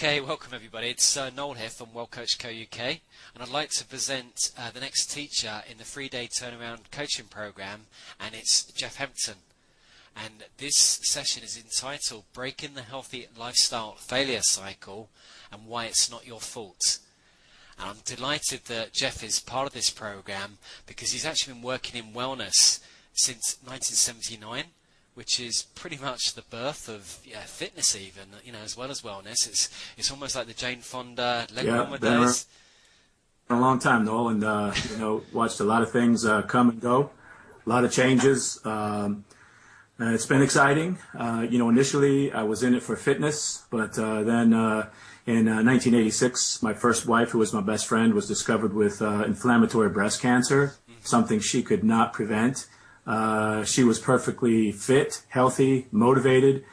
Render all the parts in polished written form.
Okay, welcome everybody. It's Noel here from Well Coach Co UK, and I'd like to present the next teacher in the 3-day turnaround coaching program, and it's Geoff Hampton. And this session is entitled Breaking the Healthy Lifestyle Failure Cycle and Why It's Not Your Fault. And I'm delighted that Geoff is part of this program because he's actually been working in wellness since 1979. Which is pretty much the birth of fitness, even as well as wellness. It's almost like the Jane Fonda Lego days. A long time, Noel, and watched a lot of things come and go, a lot of changes. It's been exciting. Initially I was in it for fitness, but then in 1986, my first wife, who was my best friend, was discovered with inflammatory breast cancer, something she could not prevent. She was perfectly fit, healthy, motivated.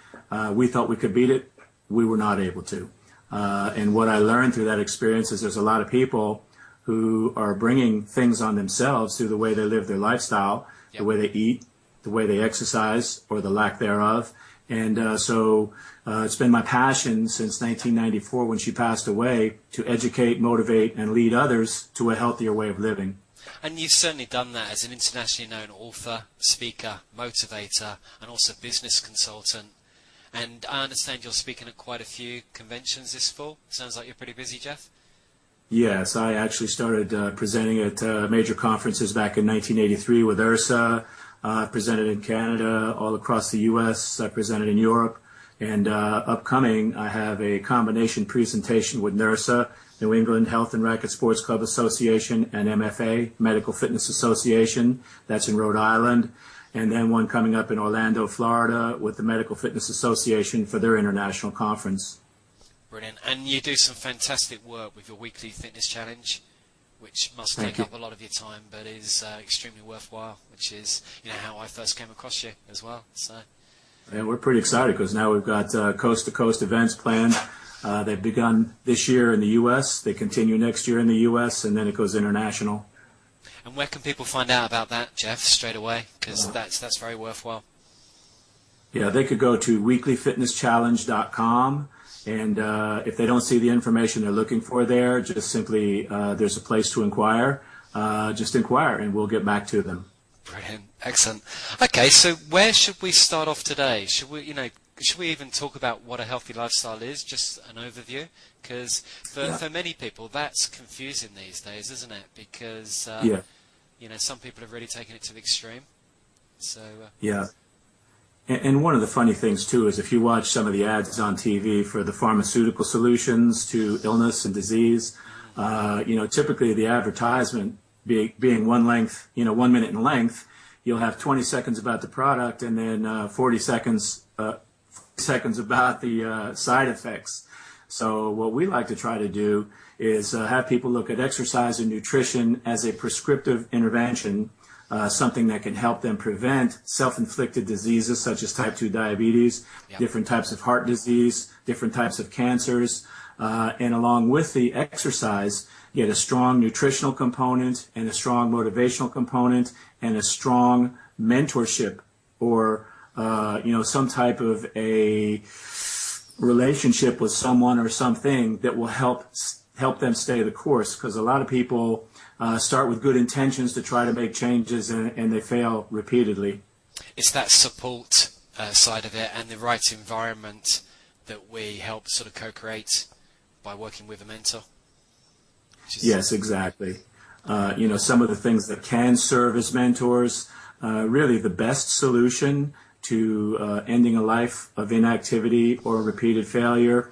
We thought we could beat it. We were not able to. And what I learned through that experience is there's a lot of people who are bringing things on themselves through the way they live their lifestyle, the way they eat, the way they exercise, or the lack thereof. And so it's been my passion since 1994 when she passed away to educate, motivate, and lead others to a healthier way of living. And you've certainly done that as an internationally known author, speaker, motivator, and also business consultant. And I understand you're speaking at quite a few conventions this fall. Sounds like you're pretty busy, Geoff. Yes, I actually started presenting at major conferences back in 1983 with IRSA. I presented in Canada, all across the U.S. I presented in Europe. And upcoming, I have a combination presentation with NERSA, New England Health and Racket Sports Club Association, and MFA, Medical Fitness Association. That's in Rhode Island. And then one coming up in Orlando, Florida, with the Medical Fitness Association for their international conference. Brilliant. And you do some fantastic work with your weekly fitness challenge, which must take up a lot of your time, but is extremely worthwhile, which is how I first came across you as well. So. And we're pretty excited because now we've got coast-to-coast events planned. They've begun this year in the U.S., they continue next year in the U.S., and then it goes international. And where can people find out about that, Geoff, straight away? Because that's very worthwhile. Yeah, they could go to weeklyfitnesschallenge.com, and if they don't see the information they're looking for there, just simply there's a place to inquire. Just inquire, and we'll get back to them. Brilliant. Excellent. Okay, so where should we start off today? Should we even talk about what a healthy lifestyle is, just an overview? Because for many people, that's confusing these days, isn't it? Because, some people have really taken it to the extreme. So yeah. And one of the funny things, too, is if you watch some of the ads on TV for the pharmaceutical solutions to illness and disease, typically the advertisement being 1 minute in length, you'll have 20 seconds about the product and then 40 seconds about the side effects. So what we like to try to do is have people look at exercise and nutrition as a prescriptive intervention, something that can help them prevent self-inflicted diseases such as type 2 diabetes, different types of heart disease, different types of cancers, and along with the exercise, get a strong nutritional component and a strong motivational component and a strong mentorship or some type of a relationship with someone or something that will help them stay the course. Because a lot of people start with good intentions to try to make changes and they fail repeatedly. It's that support side of it and the right environment that we help sort of co-create by working with a mentor. Yes, exactly. Some of the things that can serve as mentors, really the best solution to ending a life of inactivity or repeated failure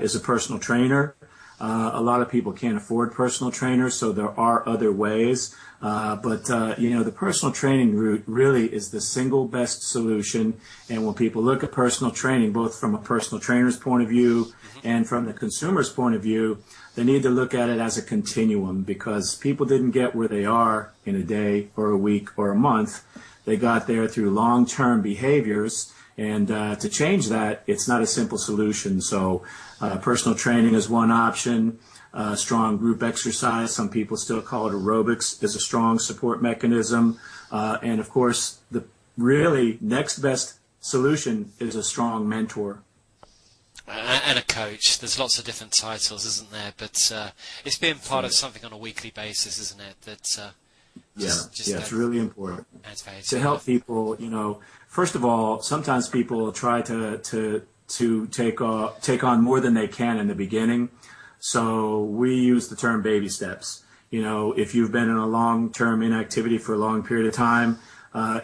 is a personal trainer. A lot of people can't afford personal trainers, so there are other ways. But the personal training route really is the single best solution. And when people look at personal training, both from a personal trainer's point of view and from the consumer's point of view, they need to look at it as a continuum because people didn't get where they are in a day or a week or a month. They got there through long-term behaviors, and to change that, it's not a simple solution. So personal training is one option. Strong group exercise, some people still call it aerobics, is a strong support mechanism. And of course, the really next best solution is a strong mentor. And a coach. There's lots of different titles, isn't there? But it's being part of something on a weekly basis, isn't it? That it's really important to help people. First of all, sometimes people try to take on more than they can in the beginning. So we use the term baby steps. If you've been in a long-term inactivity for a long period of time,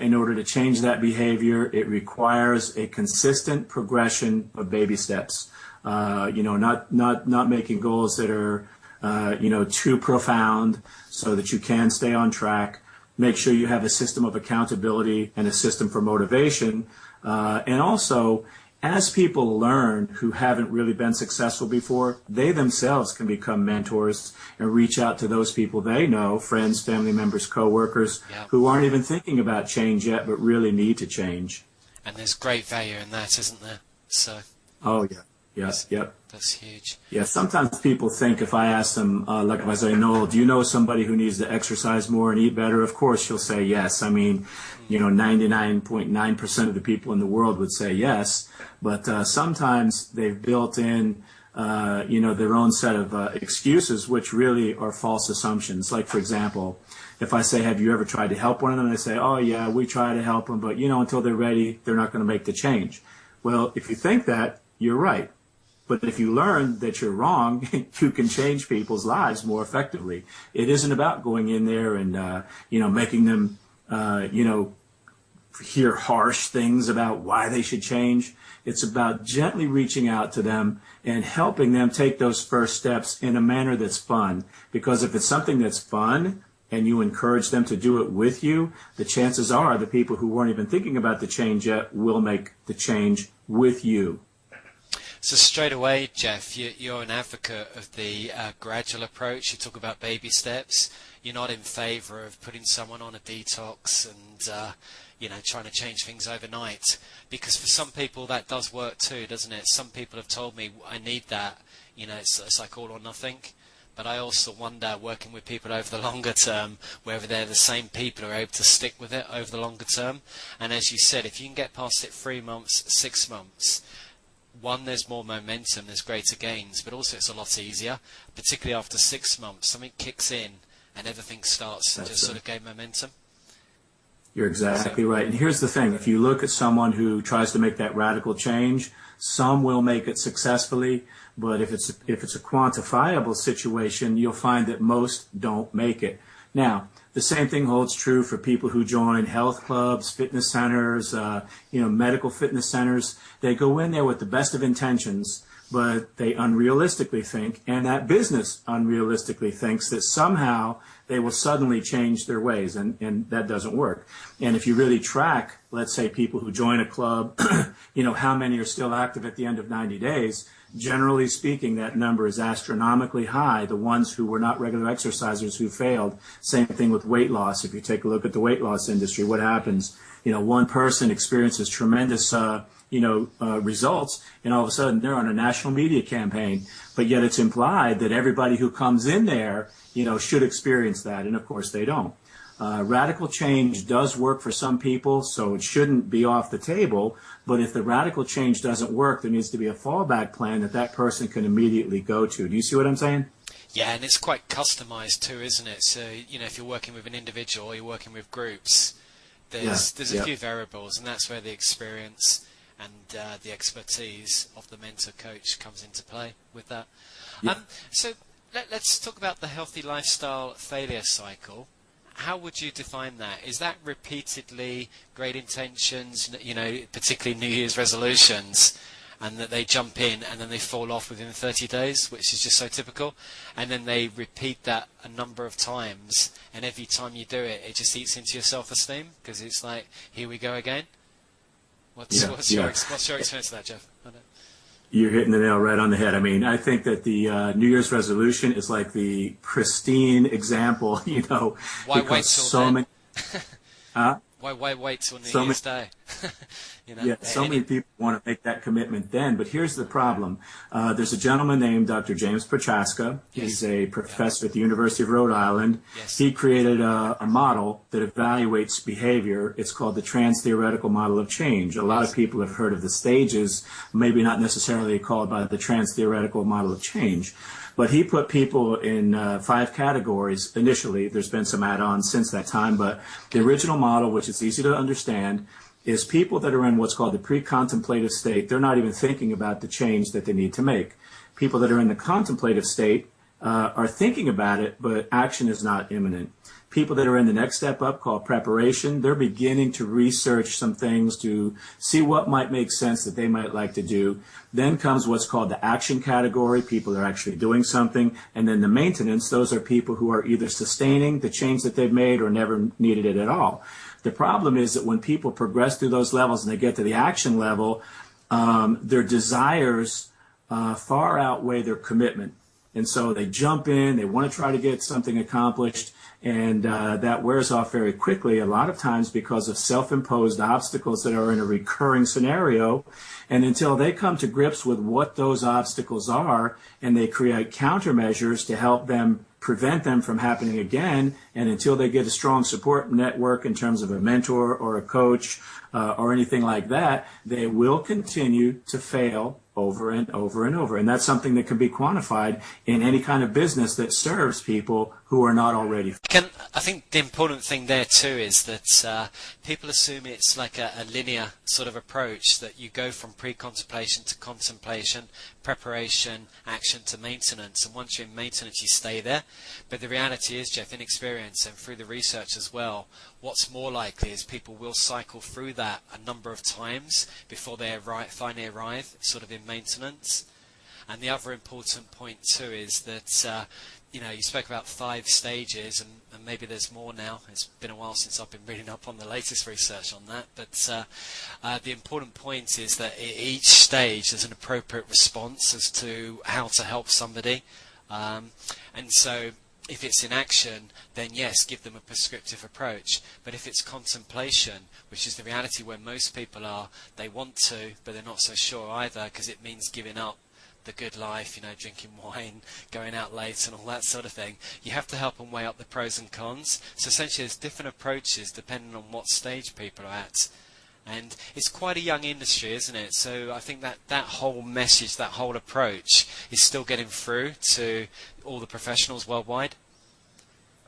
in order to change that behavior, it requires a consistent progression of baby steps. Not making goals that are, too profound so that you can stay on track. Make sure you have a system of accountability and a system for motivation. And also, as people learn who haven't really been successful before, they themselves can become mentors and reach out to those people they know, friends, family members, coworkers, who aren't even thinking about change yet, but really need to change. And there's great value in that, isn't there? So. Oh, yeah. Yes, yep. That's huge. Yeah, sometimes people think if I ask them, like if I say, Noel, do you know somebody who needs to exercise more and eat better? Of course you'll say yes. I mean, 99.9% of the people in the world would say yes. But sometimes they've built in, their own set of excuses, which really are false assumptions. Like, for example, if I say, have you ever tried to help one of them? They say, oh, yeah, we try to help them, but, until they're ready, they're not going to make the change. Well, if you think that, you're right. But if you learn that you're wrong, you can change people's lives more effectively. It isn't about going in there and, making them, hear harsh things about why they should change. It's about gently reaching out to them and helping them take those first steps in a manner that's fun. Because if it's something that's fun and you encourage them to do it with you, the chances are the people who weren't even thinking about the change yet will make the change with you. So straight away, Geoff, you're an advocate of the gradual approach. You talk about baby steps. You're not in favour of putting someone on a detox and, trying to change things overnight. Because for some people that does work too, doesn't it? Some people have told me, I need that. It's like all or nothing. But I also wonder, working with people over the longer term, whether they're the same people who are able to stick with it over the longer term. And as you said, if you can get past it 3 months, 6 months, one, there's more momentum, there's greater gains, but also it's a lot easier, particularly after 6 months. Something kicks in and everything starts to just sort of gain momentum. You're exactly right. And here's the thing. If you look at someone who tries to make that radical change, some will make it successfully, but if it's a quantifiable situation, you'll find that most don't make it. Now, the same thing holds true for people who join health clubs, fitness centers, medical fitness centers. They go in there with the best of intentions, but they unrealistically think, and that business unrealistically thinks that somehow they will suddenly change their ways, and that doesn't work. And if you really track, let's say, people who join a club, how many are still active at the end of 90 days, generally speaking, that number is astronomically high. The ones who were not regular exercisers who failed, same thing with weight loss. If you take a look at the weight loss industry, what happens? One person experiences tremendous results, and all of a sudden they're on a national media campaign. But yet it's implied that everybody who comes in there, should experience that, and of course they don't. Radical change does work for some people, so it shouldn't be off the table. But if the radical change doesn't work, there needs to be a fallback plan that person can immediately go to. Do you see what I'm saying? Yeah, and it's quite customized too, isn't it? So, if you're working with an individual or you're working with groups, there's a few variables, and that's where the experience and the expertise of the mentor coach comes into play with that. Yeah. So let's talk about the healthy lifestyle failure cycle. How would you define that? Is that repeatedly great intentions, particularly New Year's resolutions, and that they jump in and then they fall off within 30 days, which is just so typical, and then they repeat that a number of times, and every time you do it, it just eats into your self-esteem, because it's like, here we go again? What's your experience of that, Geoff? You're hitting the nail right on the head. I mean, I think that the New Year's resolution is like the pristine example, Why wait till so then? many. Why wait till New Year's Day? You know, Yeah, so many people want to make that commitment then, but here's the problem. There's a gentleman named Dr. James Prochaska. He's a professor at the University of Rhode Island. Yes. He created a model that evaluates behavior. It's called the trans-theoretical model of change. A lot of people have heard of the stages, maybe not necessarily called by the trans-theoretical model of change. But he put people in 5 categories initially. There's been some add-ons since that time, but the original model, which is easy to understand, is people that are in what's called the pre-contemplative state. They're not even thinking about the change that they need to make. People that are in the contemplative state are thinking about it, but action is not imminent. People that are in the next step up, called preparation, they're beginning to research some things to see what might make sense that they might like to do. Then comes what's called the action category. People are actually doing something. And then the maintenance, those are people who are either sustaining the change that they've made or never needed it at all. The problem is that when people progress through those levels and they get to the action level, their desires far outweigh their commitment. And so they jump in, they want to try to get something accomplished, and that wears off very quickly, a lot of times because of self-imposed obstacles that are in a recurring scenario. And until they come to grips with what those obstacles are, and they create countermeasures to help them prevent them from happening again, and until they get a strong support network in terms of a mentor or a coach or anything like that, they will continue to fail over and over and over. And that's something that can be quantified in any kind of business that serves people who are not already. I think the important thing there too is that people assume it's like a linear sort of approach, that you go from pre-contemplation to contemplation, preparation, action to maintenance, and once you're in maintenance you stay there. But the reality is, Geoff, in experience and through the research as well, what's more likely is people will cycle through that a number of times before they finally arrive sort of in maintenance. And the other important point too is that you spoke about 5 stages, and maybe there's more now. It's been a while since I've been reading up on the latest research on that, but the important point is that at each stage there's an appropriate response as to how to help somebody, and so if it's in action, then yes, give them a prescriptive approach. But if it's contemplation, which is the reality where most people are, they want to, but they're not so sure either, because it means giving up the good life, drinking wine, going out late and all that sort of thing. You have to help them weigh up the pros and cons. So essentially there's different approaches depending on what stage people are at. And it's quite a young industry, isn't it? So I think that whole message, that whole approach is still getting through to all the professionals worldwide.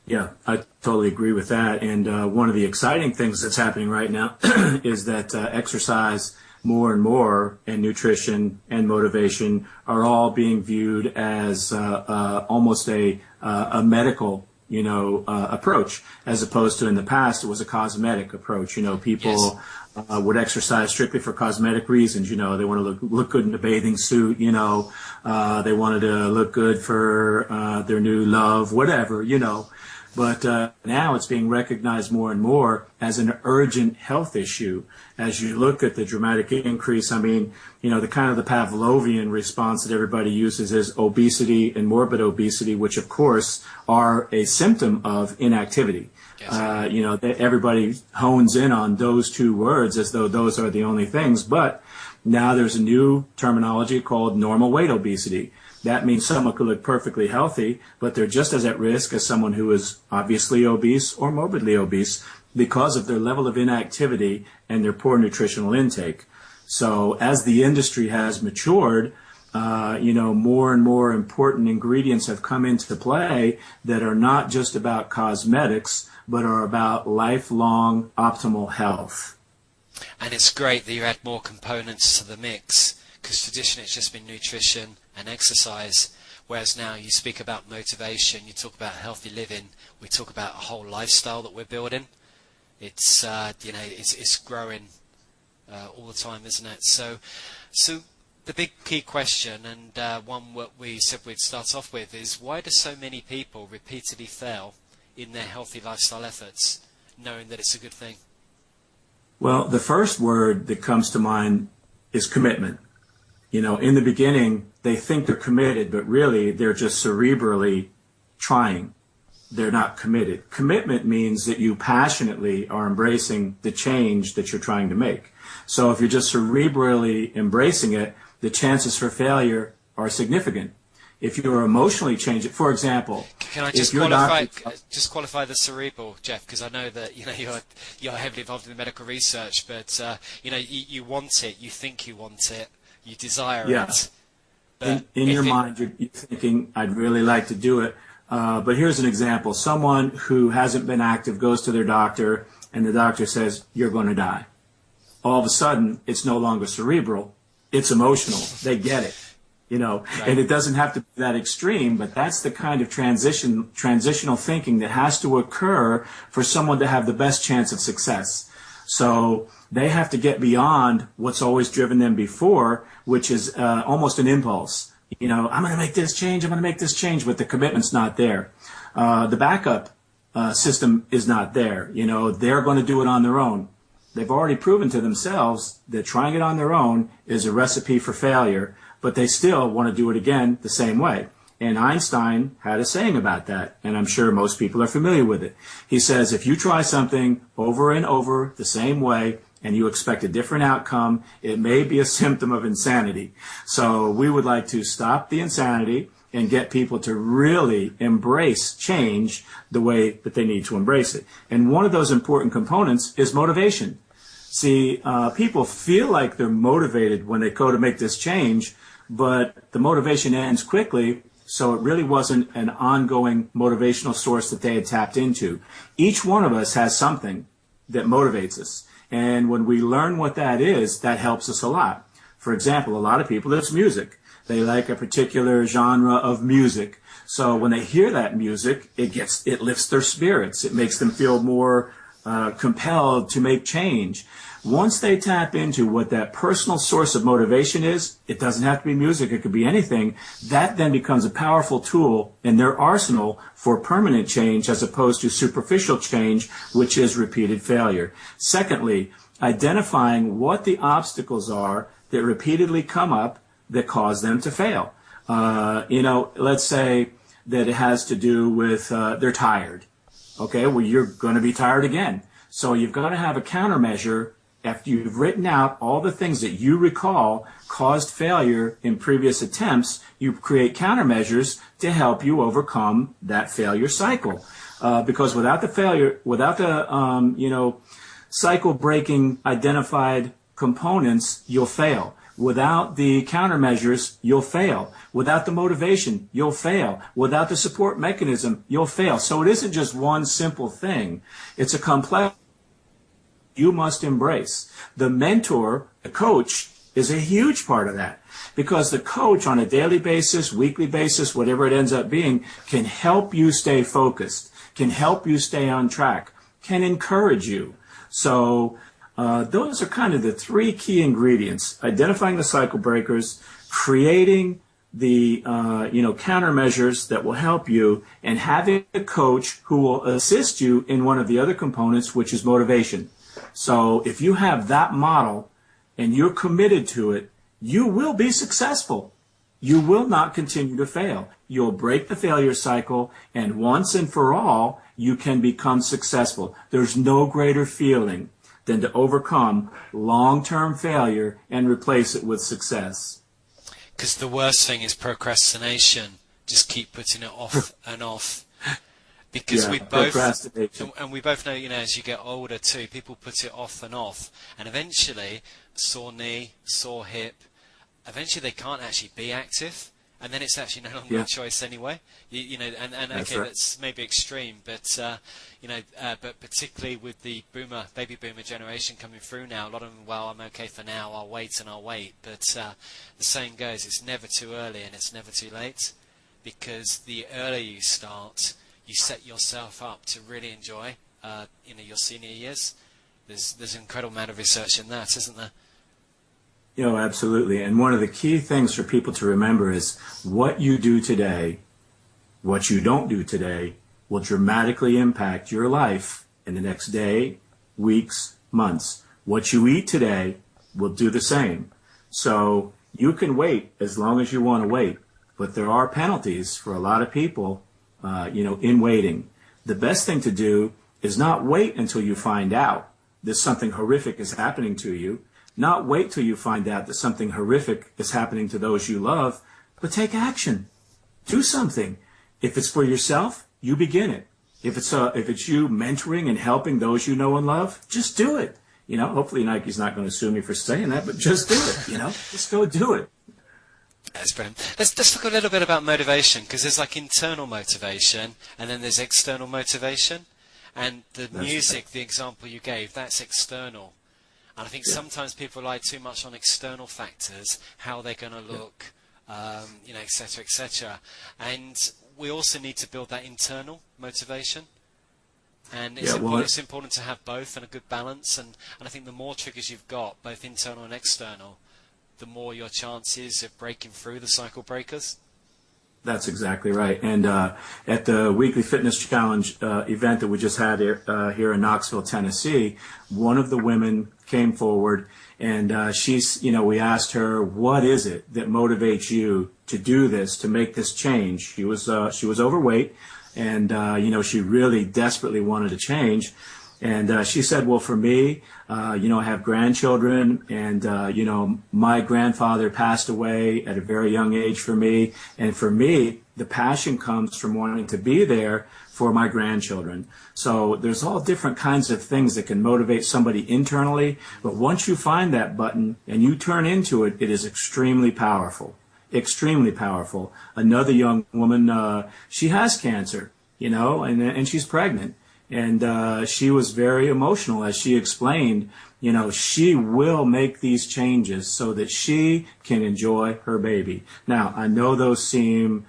Yeah, I totally agree with that. And one of the exciting things that's happening right now is that exercise more and more, and nutrition and motivation are all being viewed as almost a medical, approach, as opposed to in the past it was a cosmetic approach. People would exercise strictly for cosmetic reasons. They want to look good in a bathing suit. They wanted to look good for their new love, whatever. But now it's being recognized more and more as an urgent health issue. As you look at the dramatic increase, the kind of the Pavlovian response that everybody uses is obesity and morbid obesity, which of course are a symptom of inactivity. Yes. Everybody hones in on those 2 words as though those are the only things. But now there's a new terminology called normal weight obesity. That means someone could look perfectly healthy, but they're just as at risk as someone who is obviously obese or morbidly obese because of their level of inactivity and their poor nutritional intake. So as the industry has matured, more and more important ingredients have come into play that are not just about cosmetics, but are about lifelong optimal health. And it's great that you add more components to the mix, because traditionally it's just been nutrition and exercise, whereas now you speak about motivation, you talk about healthy living, we talk about a whole lifestyle that we're building. It's it's growing all the time, isn't it? So the big key question, and one what we said we'd start off with, is why do so many people repeatedly fail in their healthy lifestyle efforts, knowing that it's a good thing? Well, the first word that comes to mind is commitment. In the beginning, they think they're committed, but really they're just cerebrally trying. They're not committed. Commitment means that you passionately are embracing the change that you're trying to make. So if you're just cerebrally embracing it, the chances for failure are significant. If you're emotionally changed, for example, can I just qualify the cerebral, Geoff? Because I know that you're heavily involved in the medical research, but you want it, you think you want it, you desire it. But in your mind, you're thinking, I'd really like to do it. But here's an example: someone who hasn't been active goes to their doctor, and the doctor says, "You're going to die." All of a sudden, it's no longer cerebral; it's emotional. They get it. Right. And it doesn't have to be that extreme, but that's the kind of transitional thinking that has to occur for someone to have the best chance of success. So they have to get beyond what's always driven them before, which is almost an impulse. I'm going to make this change, but the commitment's not there. The backup system is not there. They're going to do it on their own. They've already proven to themselves that trying it on their own is a recipe for failure, but they still want to do it again the same way. And Einstein had a saying about that, and I'm sure most people are familiar with it. He says, if you try something over and over the same way and you expect a different outcome, it may be a symptom of insanity. So we would like to stop the insanity and get people to really embrace change the way that they need to embrace it. And one of those important components is motivation. See, people feel like they're motivated when they go to make this change, but the motivation ends quickly, so it really wasn't an ongoing motivational source that they had tapped into. Each one of us has something that motivates us, and when we learn what that is, that helps us a lot. For example, a lot of people, it's music. They like a particular genre of music, so when they hear that music, it lifts their spirits. It makes them feel more compelled to make change. Once they tap into what that personal source of motivation is, it doesn't have to be music, it could be anything, that then becomes a powerful tool in their arsenal for permanent change as opposed to superficial change, which is repeated failure. Secondly, identifying what the obstacles are that repeatedly come up that cause them to fail. Let's say that it has to do with they're tired. Okay, well, you're going to be tired again. So you've got to have a countermeasure. After you've written out all the things that you recall caused failure in previous attempts, you create countermeasures to help you overcome that failure cycle. Because without the cycle-breaking identified components, you'll fail. Without the countermeasures, you'll fail. Without the motivation, you'll fail. Without the support mechanism, you'll fail. So it isn't just one simple thing. It's a complex you must embrace. The mentor, the coach, is a huge part of that, because the coach on a daily basis, weekly basis, whatever it ends up being, can help you stay focused, can help you stay on track, can encourage you. So those are kind of the three key ingredients: identifying the cycle breakers, creating the countermeasures that will help you, and having a coach who will assist you in one of the other components, which is motivation. So if you have that model and you're committed to it, you will be successful. You will not continue to fail. You'll break the failure cycle, and once and for all, you can become successful. There's no greater feeling than to overcome long-term failure and replace it with success. Because the worst thing is procrastination. Just keep putting it off and off. Because we both know, as you get older too, people put it off, and eventually, sore knee, sore hip, eventually they can't actually be active, and then it's actually no longer a choice anyway. Okay, that's maybe extreme, but but particularly with the baby boomer generation coming through now, a lot of them, well, I'm okay for now, I'll wait. But the saying goes, it's never too early and it's never too late, because the earlier you start, you set yourself up to really enjoy your senior years. There's an incredible amount of research in that, isn't there? Absolutely. And one of the key things for people to remember is what you do today, what you don't do today, will dramatically impact your life in the next day, weeks, months. What you eat today will do the same. So you can wait as long as you want to wait, but there are penalties for a lot of people in waiting. The best thing to do is not wait until you find out that something horrific is happening to you. Not wait till you find out that something horrific is happening to those you love, but take action. Do something. If it's for yourself, you begin it. If it's you mentoring and helping those you know and love, just do it. Hopefully Nike's not going to sue me for saying that, but just do it. Just go do it. That's brilliant. Let's talk a little bit about motivation, because there's like internal motivation and then there's external motivation. And the music, the example you gave, that's external. And I think sometimes people rely too much on external factors, how they're going to look, et cetera, et cetera. And we also need to build that internal motivation. And it's important to have both and a good balance. And I think the more triggers you've got, both internal and external, the more your chances of breaking through the cycle breakers. That's exactly right. And at the Weekly Fitness Challenge event that we just had here in Knoxville, Tennessee, one of the women came forward, and we asked her, what is it that motivates you to do this, to make this change? She was overweight, and she really desperately wanted to change. And she said, well, for me, I have grandchildren, and, my grandfather passed away at a very young age for me. And for me, the passion comes from wanting to be there for my grandchildren. So there's all different kinds of things that can motivate somebody internally. But once you find that button and you turn into it, it is extremely powerful, extremely powerful. Another young woman, she has cancer, and she's pregnant. And she was very emotional as she explained, she will make these changes so that she can enjoy her baby. Now, I know those seem,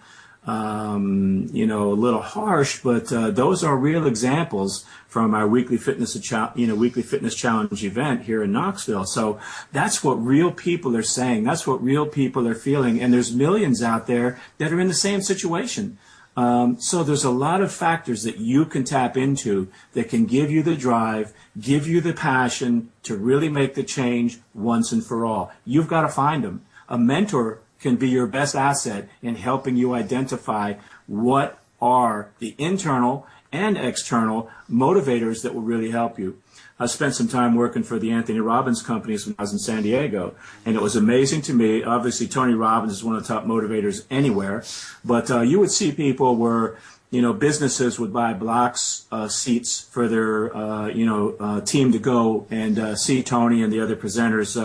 a little harsh, but those are real examples from our Weekly Fitness Challenge event here in Knoxville. So that's what real people are saying. That's what real people are feeling. And there's millions out there that are in the same situation. So there's a lot of factors that you can tap into that can give you the drive, give you the passion to really make the change once and for all. You've got to find them. A mentor can be your best asset in helping you identify what are the internal and external motivators that will really help you. I spent some time working for the Anthony Robbins companies when I was in San Diego, and it was amazing to me. Obviously, Tony Robbins is one of the top motivators anywhere, but you would see people where, businesses would buy blocks, seats for their, team to go and see Tony and the other presenters,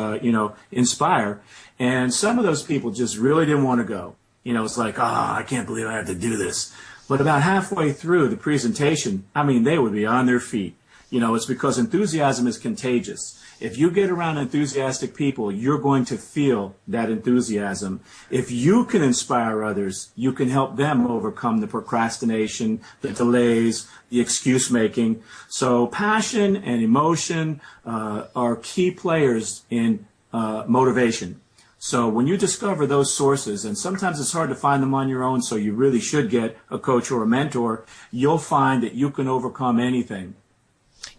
inspire. And some of those people just really didn't want to go. It's like, I can't believe I have to do this. But about halfway through the presentation, they would be on their feet. It's because enthusiasm is contagious. If you get around enthusiastic people, you're going to feel that enthusiasm. If you can inspire others, you can help them overcome the procrastination, the delays, the excuse making. So passion and emotion are key players in motivation. So when you discover those sources, and sometimes it's hard to find them on your own, so you really should get a coach or a mentor, you'll find that you can overcome anything.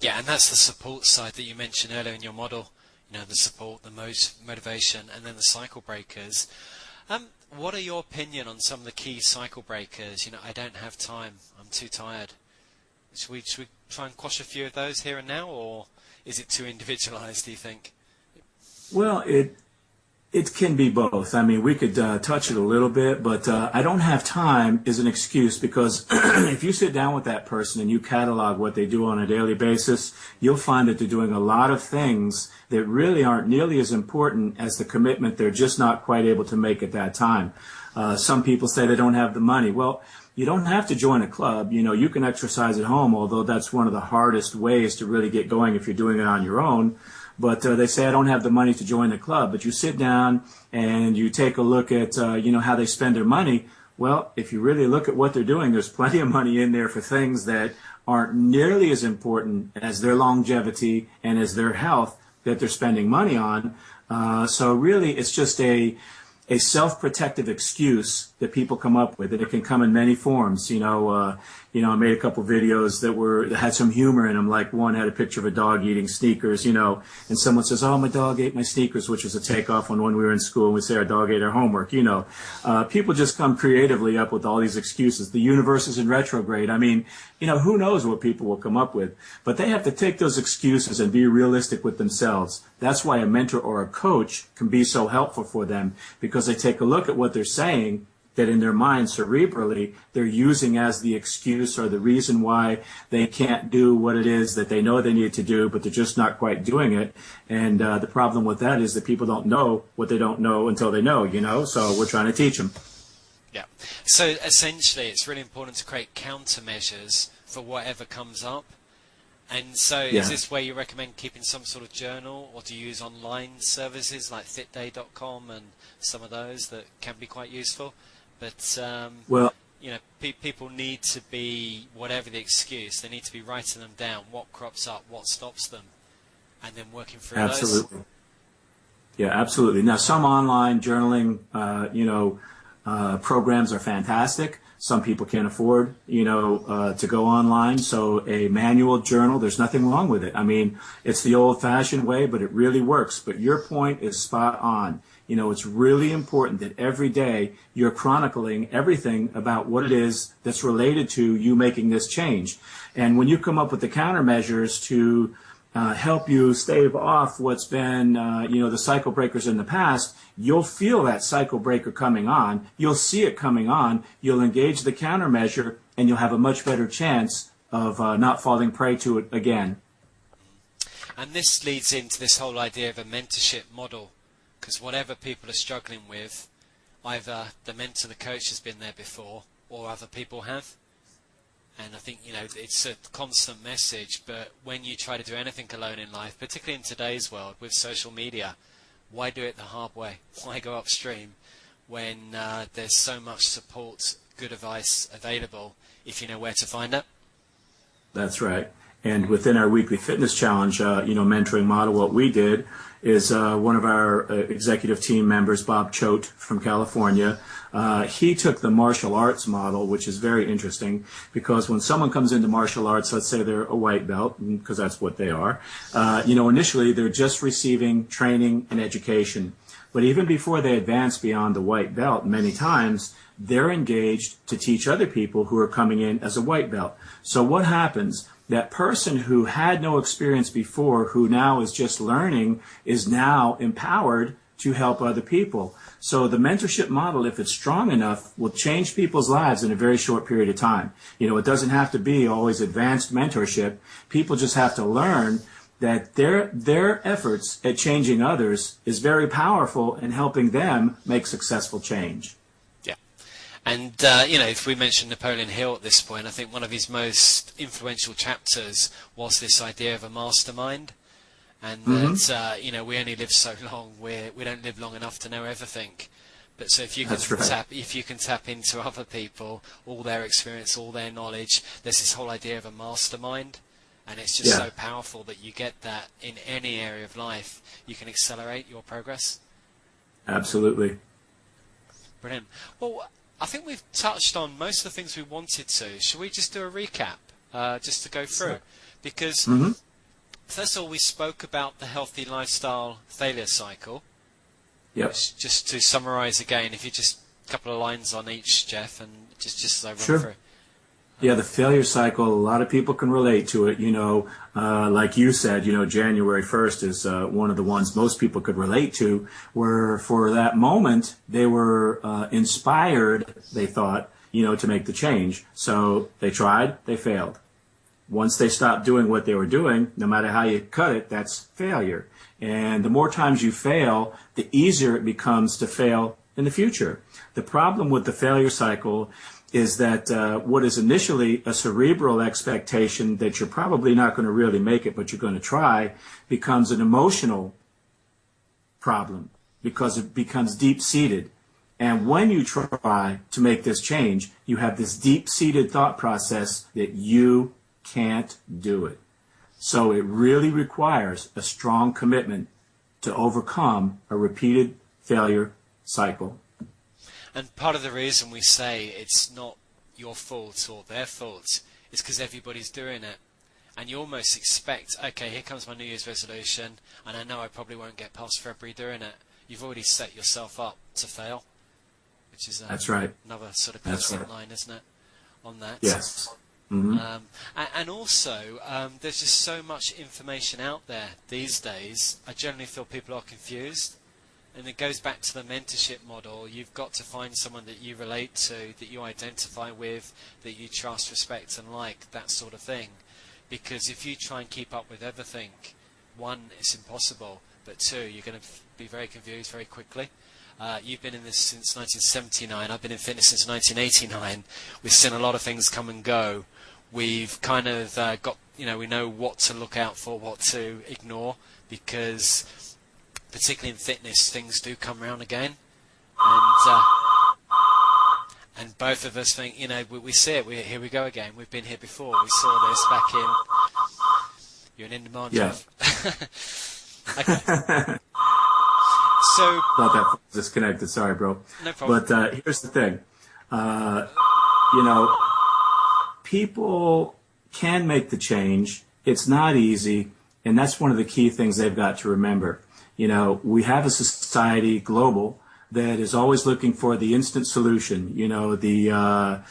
Yeah, and that's the support side that you mentioned earlier in your model. The support, the motivation, and then the cycle breakers. What are your opinion on some of the key cycle breakers? I don't have time. I'm too tired. Should we try and quash a few of those here and now, or is it too individualized, do you think? Well, it can be both. We could touch it a little bit, but I don't have time is an excuse, because if you sit down with that person and you catalog what they do on a daily basis, you'll find that they're doing a lot of things that really aren't nearly as important as the commitment they're just not quite able to make at that time. Some people say they don't have the money. Well, you don't have to join a club. You can exercise at home, although that's one of the hardest ways to really get going if you're doing it on your own. But they say, I don't have the money to join the club. But you sit down and you take a look at, how they spend their money. Well, if you really look at what they're doing, there's plenty of money in there for things that aren't nearly as important as their longevity and as their health that they're spending money on. So really, it's just a self-protective excuse that people come up with, and it can come in many forms. I made a couple videos that had some humor in them. Like one had a picture of a dog eating sneakers, and someone says, "Oh, my dog ate my sneakers," which was a takeoff on when we were in school and we say our dog ate our homework. People just come creatively up with all these excuses. The universe is in retrograde. I mean, who knows what people will come up with, but they have to take those excuses and be realistic with themselves. That's why a mentor or a coach can be so helpful for them, because they take a look at what they're saying that in their mind cerebrally they're using as the excuse or the reason why they can't do what it is that they know they need to do, but they're just not quite doing it. And the problem with that is that people don't know what they don't know until they know, so we're trying to teach them. Yeah. So essentially it's really important to create countermeasures for whatever comes up. And so is this where you recommend keeping some sort of journal, or do you use online services like fitday.com and some of those that can be quite useful? But, people need to be, whatever the excuse, they need to be writing them down, what crops up, what stops them, and then working through those. Yeah, absolutely. Now, some online journaling, programs are fantastic. Some people can't afford, to go online. So a manual journal, there's nothing wrong with it. I mean, it's the old-fashioned way, but it really works. But your point is spot on. It's really important that every day you're chronicling everything about what it is that's related to you making this change. And when you come up with the countermeasures to help you stave off what's been, the cycle breakers in the past, you'll feel that cycle breaker coming on. You'll see it coming on. You'll engage the countermeasure, and you'll have a much better chance of not falling prey to it again. And this leads into this whole idea of a mentorship model, because whatever people are struggling with, either the mentor, the coach has been there before, or other people have. And I think, it's a constant message, but when you try to do anything alone in life, particularly in today's world with social media, why do it the hard way? Why go upstream when there's so much support, good advice available if you know where to find it? That's right. And within our weekly fitness challenge, mentoring model, what we did is one of our executive team members, Bob Choate from California, he took the martial arts model, which is very interesting, because when someone comes into martial arts, let's say they're a white belt, because that's what they are, initially they're just receiving training and education. But even before they advance beyond the white belt, many times they're engaged to teach other people who are coming in as a white belt. So what happens? That person who had no experience before, who now is just learning, is now empowered to help other people. So the mentorship model, if it's strong enough, will change people's lives in a very short period of time. It doesn't have to be always advanced mentorship. People just have to learn that their efforts at changing others is very powerful in helping them make successful change. And, if we mention Napoleon Hill at this point, I think one of his most influential chapters was this idea of a mastermind. And that, we only live so long, we don't live long enough to know everything. But so if you can tap into other people, all their experience, all their knowledge, there's this whole idea of a mastermind. And it's just so powerful that you get that in any area of life. You can accelerate your progress. Absolutely. Brilliant. Well, I think we've touched on most of the things we wanted to. Should we just do a recap, just to go through? Because, first of all, we spoke about the healthy lifestyle failure cycle. Yep. Just to summarize again, if you just a couple of lines on each, Geoff, and just as I run through. Yeah, the failure cycle, a lot of people can relate to it. Like you said, January 1st is one of the ones most people could relate to, where for that moment they were inspired, they thought, to make the change. So they tried, they failed. Once they stopped doing what they were doing, no matter how you cut it, that's failure. And the more times you fail, the easier it becomes to fail in the future. The problem with the failure cycle is that what is initially a cerebral expectation that you're probably not going to really make it, but you're going to try, becomes an emotional problem because it becomes deep-seated. And when you try to make this change, you have this deep-seated thought process that you can't do it. So it really requires a strong commitment to overcome a repeated failure cycle. And part of the reason we say it's not your fault or their fault is because everybody's doing it. And you almost expect, okay, here comes my New Year's resolution, and I know I probably won't get past February doing it. You've already set yourself up to fail, which is That's right. another sort of constant line, isn't it, on that? Yes. Mm-hmm. And also, there's just so much information out there these days. I generally feel people are confused. And it goes back to the mentorship model. You've got to find someone that you relate to, that you identify with, that you trust, respect and like, that sort of thing. Because if you try and keep up with everything, one, it's impossible, but two, you're going to be very confused very quickly. You've been in this since 1979. I've been in fitness since 1989. We've seen a lot of things come and go. We've kind of got, we know what to look out for, what to ignore, because particularly in fitness, things do come round again. And both of us think, we see it. Here we go again. We've been here before. We saw this back in. You're an in-demand. Yeah. Okay. So. Thought that was disconnected. Sorry, bro. No problem. But here's the thing. People can make the change. It's not easy, and that's one of the key things they've got to remember. We have a society, global, that is always looking for the instant solution. The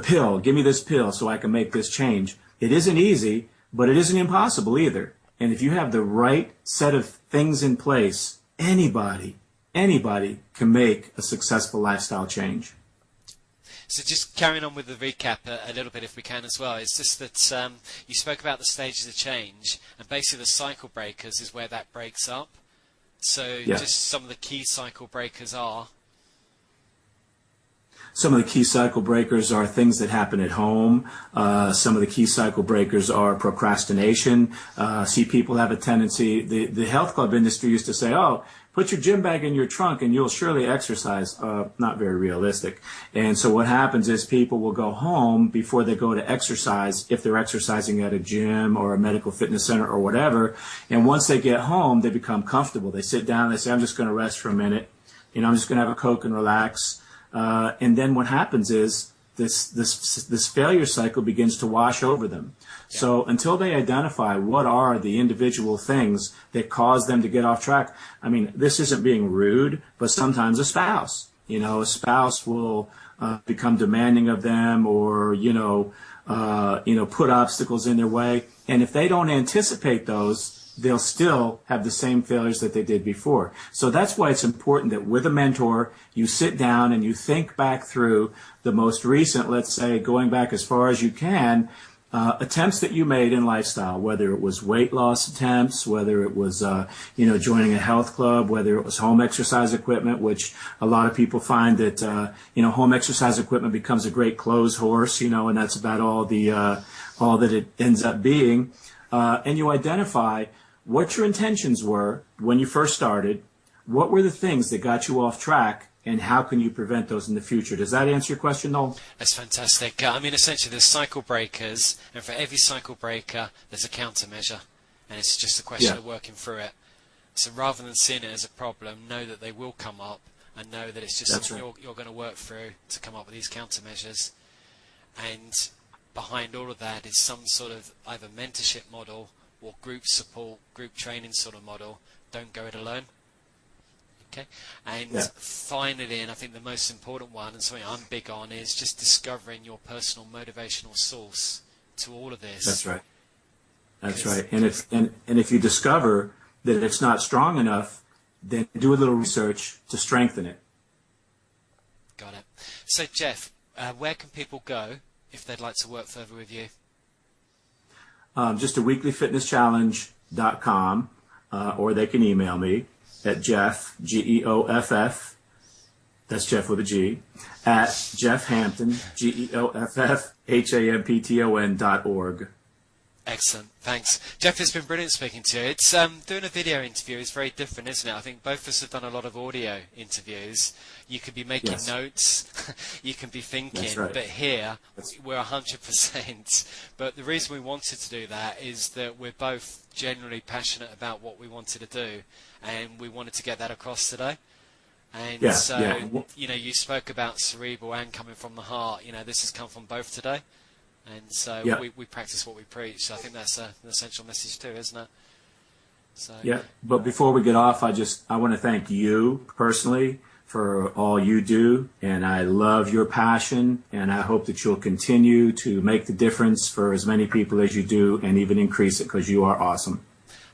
pill. Give me this pill so I can make this change. It isn't easy, but it isn't impossible either. And if you have the right set of things in place, anybody can make a successful lifestyle change. So just carrying on with the recap a little bit if we can as well. It's just that you spoke about the stages of change, and basically the cycle breakers is where that breaks up. So just some of the key cycle breakers are? Some of the key cycle breakers are things that happen at home. Some of the key cycle breakers are procrastination. See, people have a tendency, the health club industry used to say, oh, put your gym bag in your trunk and you'll surely exercise. Not very realistic. And so what happens is people will go home before they go to exercise, if they're exercising at a gym or a medical fitness center or whatever. And once they get home, they become comfortable. They sit down, they say, I'm just going to rest for a minute. I'm just going to have a Coke and relax. And then what happens is this failure cycle begins to wash over them. Yeah. So until they identify what are the individual things that cause them to get off track, this isn't being rude, but sometimes a spouse will become demanding of them or, put obstacles in their way. And if they don't anticipate those, they'll still have the same failures that they did before. So that's why it's important that with a mentor, you sit down and you think back through the most recent, let's say, going back as far as you can, attempts that you made in lifestyle, whether it was weight loss attempts, whether it was, joining a health club, whether it was home exercise equipment, which a lot of people find that, home exercise equipment becomes a great clothes horse, and that's about all that it ends up being. And you identify what your intentions were when you first started, what were the things that got you off track, and how can you prevent those in the future? Does that answer your question, Noel? That's fantastic. Essentially there's cycle breakers, and for every cycle breaker there's a countermeasure, and it's just a question of working through it. So rather than seeing it as a problem, know that they will come up, and know that it's just something you're going to work through to come up with these countermeasures. And behind all of that is some sort of either mentorship model or group support, group training sort of model. Don't go it alone. Okay. And finally, and I think the most important one, and something I'm big on, is just discovering your personal motivational source to all of this. That's right. That's right. And if you discover that it's not strong enough, then do a little research to strengthen it. Got it. So, Geoff, where can people go if they'd like to work further with you? Just a weeklyfitnesschallenge.com, or they can email me at Geoff, Geoff, that's Geoff with a G, at Geoff Hampton, GeoffHampton.org. Excellent, thanks. Geoff, it's been brilliant speaking to you. It's doing a video interview is very different, isn't it? I think both of us have done a lot of audio interviews. You could be making notes, you can be thinking, but here we're 100%. But the reason we wanted to do that is that we're both genuinely passionate about what we wanted to do, and we wanted to get that across today. And Yeah, so, yeah. you spoke about cerebral and coming from the heart. This has come from both today. And so Yeah. we practice what we preach. So I think that's an essential message too, isn't it? So Yeah, but before we get off, I want to thank you personally for all you do, and I love your passion, and I hope that you'll continue to make the difference for as many people as you do, and even increase it, because you are awesome.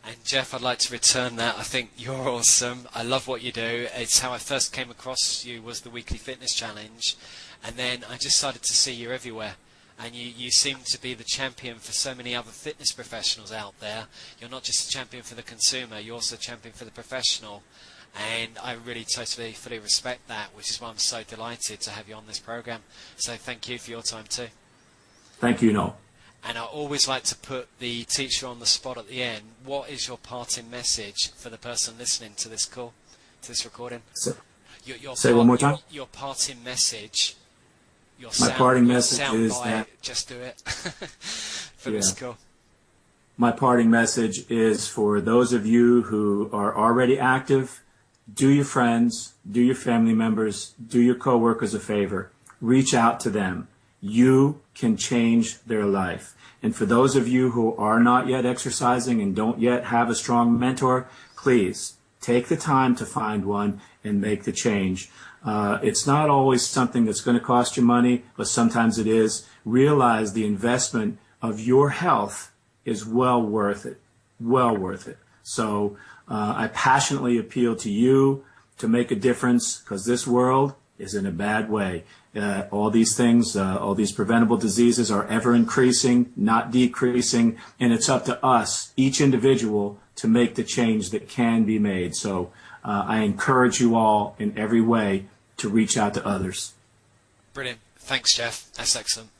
And Geoff, I'd like to return that. I think you're awesome. I love what you do. It's how I first came across you, was the weekly fitness challenge, and then I just started to see you everywhere. And you seem to be the champion for so many other fitness professionals out there. You're not just a champion for the consumer, you're also a champion for the professional. And I really totally, fully respect that, which is why I'm so delighted to have you on this program. So thank you for your time too. Thank you, Noel. And I always like to put the teacher on the spot at the end. What is your parting message for the person listening to this call, to this recording? Say one more time. Your parting message. My parting message is that, just do it for this call. My parting message is for those of you who are already active, do your friends, do your family members, do your coworkers a favor. Reach out to them. You can change their life. And for those of you who are not yet exercising and don't yet have a strong mentor, please take the time to find one and make the change. It's not always something that's going to cost you money, but sometimes it is. Realize the investment of your health is well worth it. Well worth it. So I passionately appeal to you to make a difference, because this world is in a bad way. All these things, all these preventable diseases are ever increasing, not decreasing, and it's up to us, each individual, to make the change that can be made. So I encourage you all in every way to reach out to others. Brilliant. Thanks, Geoff. That's excellent.